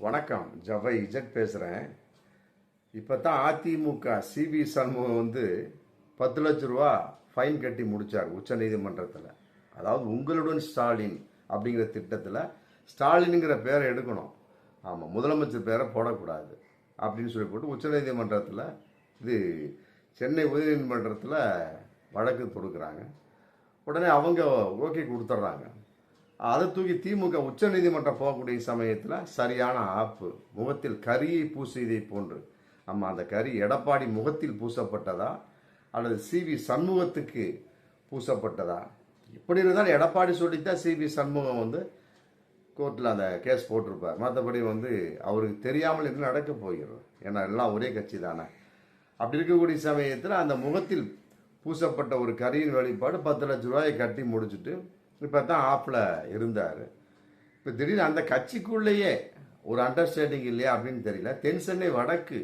வணக்கம், ஜவை இஜட் பேசுகிறேன். இப்போ தான் அதிமுக சிவி சண்முகம் 10 லட்ச ரூபா ஃபைன் கட்டி முடித்தார் உச்சநீதிமன்றத்தில். அதாவது உங்களுடன் ஸ்டாலின் அப்படிங்கிற திட்டத்தில் ஸ்டாலினுங்கிற பேரை எடுக்கணும், ஆமாம் முதலமைச்சர் பேரை போடக்கூடாது அப்படின்னு சொல்லி போட்டு உச்சநீதிமன்றத்தில் இது சென்னை உயர்நீதிமன்றத்தில் வழக்கு தொடுக்கிறாங்க. உடனே அவங்க ஓகே கொடுத்துட்றாங்க. அதை தூக்கி திமுக உச்ச நீதிமன்றம் போகக்கூடிய சமயத்தில் சரியான ஆப்பு, முகத்தில் கரியை பூசியதை போன்று. அந்த கரி எடப்பாடி முகத்தில் பூசப்பட்டதா அல்லது சிவி சண்முகத்துக்கு பூசப்பட்டதா? இப்படி இருந்தாலும் எடப்பாடி சொல்லித்தான் சிவி சண்முகம் கோர்ட்டில் அந்த கேஸ் போட்டிருப்பார். மற்றபடி அவருக்கு தெரியாமல் என்ன நடக்க போகிறோம், ஏன்னா எல்லாம் ஒரே கட்சி தானே. அப்படி இருக்கக்கூடிய சமயத்தில் அந்த முகத்தில் பூசப்பட்ட ஒரு கரியின் வெளிப்பாடு 10 லட்ச ரூபாயை கட்டி முடிச்சுட்டு இப்போ தான் ஆப்பில் இருந்தார். இப்போ திடீர்னு அந்த கட்சிக்குள்ளேயே ஒரு அண்டர்ஸ்டாண்டிங் இல்லையா அப்படின்னு தெரியல. தென் சென்னை வடக்கு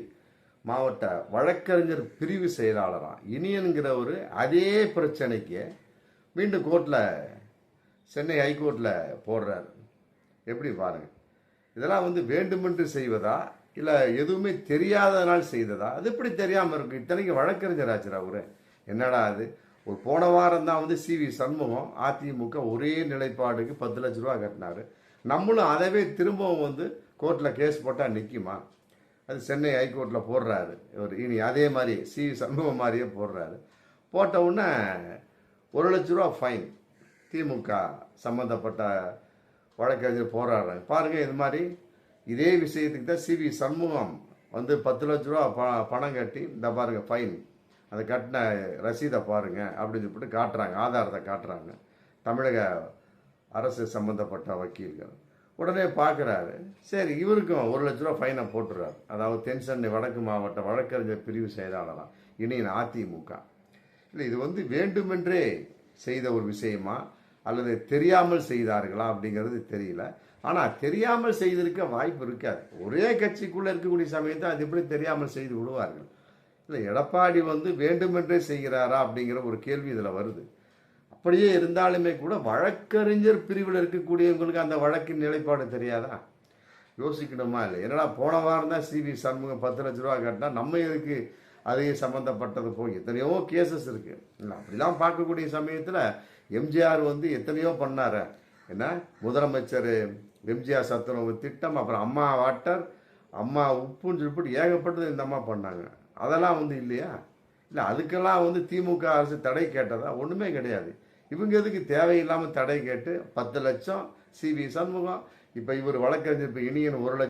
மாவட்ட வழக்கறிஞர் பிரிவு செயலாளராக இனியன்கிற ஒரு அதே பிரச்சனைக்கு மீண்டும் கோர்ட்டில் சென்னை ஹைகோர்ட்டில் போடுறாரு. எப்படி பாருங்கள், இதெல்லாம் வேண்டுமென்று செய்வதா இல்லை எதுவுமே தெரியாதனால் செய்ததா? அது எப்படி தெரியாமல் இருக்கும்? இத்தனைக்கு வழக்கறிஞர் ஆச்சுரா அவரு. என்னடா அது, ஒரு போன வாரம் தான் சிவி சண்முகம் அதிமுக ஒரே நிலைப்பாடுக்கு 10 லட்ச ரூபா கட்டினாரு. நம்மளும் அதவே திரும்பவும் கோர்ட்டில் கேஸ் போட்டால் நிற்குமா? அது சென்னை ஹைகோர்ட்டில் போடுறாரு இவர். இனி அதே மாதிரி சிவி சண்முகம் மாதிரியே போடுறாரு. போட்ட உடனே 1 லட்ச ரூபா ஃபைன். திமுக சம்மந்தப்பட்ட வழக்கறிஞர் போராடுறாங்க. பாருங்கள், இது மாதிரி இதே விஷயத்துக்கு தான் சிவி சண்முகம் 10 லட்ச ரூபா பணம் கட்டி இந்த பாருங்க ஃபைன், அதை கட்டின ரசீதை பாருங்க அப்படின்னு சொல்லிட்டு காட்டுறாங்க, ஆதாரத்தை காட்டுறாங்க தமிழக அரசு சம்பந்தப்பட்ட வக்கீல்கள். உடனே பார்க்குறாரு, சரி இவருக்கும் 1 லட்ச ரூபா ஃபைனை போட்டுறாரு. அதாவது தென் சென்னை வடக்கு மாவட்ட வழக்கறிஞர் பிரிவு செயலாளராக இனியன் அதிமுக. இல்லை, இது வேண்டுமென்றே செய்த ஒரு விஷயமா அல்லது தெரியாமல் செய்தார்களா அப்படிங்கிறது தெரியல. ஆனால் தெரியாமல் செய்திருக்க வாய்ப்பு இருக்காது. ஒரே கட்சிக்குள்ளே இருக்கக்கூடிய சமயத்தை அது எப்படி தெரியாமல் செய்து விடுவார்கள்? இல்லை, எடப்பாடி வேண்டுமென்றே செய்கிறாரா அப்படிங்கிற ஒரு கேள்வி இதில் வருது. அப்படியே இருந்தாலுமே கூட வழக்கறிஞர் பிரிவில் இருக்கக்கூடியவங்களுக்கு அந்த வழக்கின் நிலைப்பாடு தெரியாதா? யோசிக்கணுமா இல்லை? என்னடா போன வாரம் தான் சிவி சண்முகம் 10 லட்ச ரூபா கட்டினா நம்ம எதுக்கு அதே சம்மந்தப்பட்டது போய் எத்தனையோ கேசஸ் இருக்குது. அப்படிலாம் பார்க்கக்கூடிய சமயத்தில் எம்ஜிஆர் எத்தனையோ பண்ணார். என்ன முதலமைச்சர் எம்ஜிஆர் சத்துணவு திட்டம், அப்புறம் அம்மா வாட்டர், அம்மா உப்புன்னு சொல்லிட்டு ஏகப்பட்டது இந்த அம்மா பண்ணாங்க. அதெல்லாம் இல்லையா? இல்லை, அதுக்கெல்லாம் திமுக அரசு தடை கேட்டதா? ஒன்றுமே கிடையாது. இவங்க எதுக்கு தேவையில்லாமல் தடை கேட்டு 10 லட்சம் சிவி சண்முகம், இப்போ இவர் வழக்கறிஞர் இப்போ இனியன் 1 லட்சம்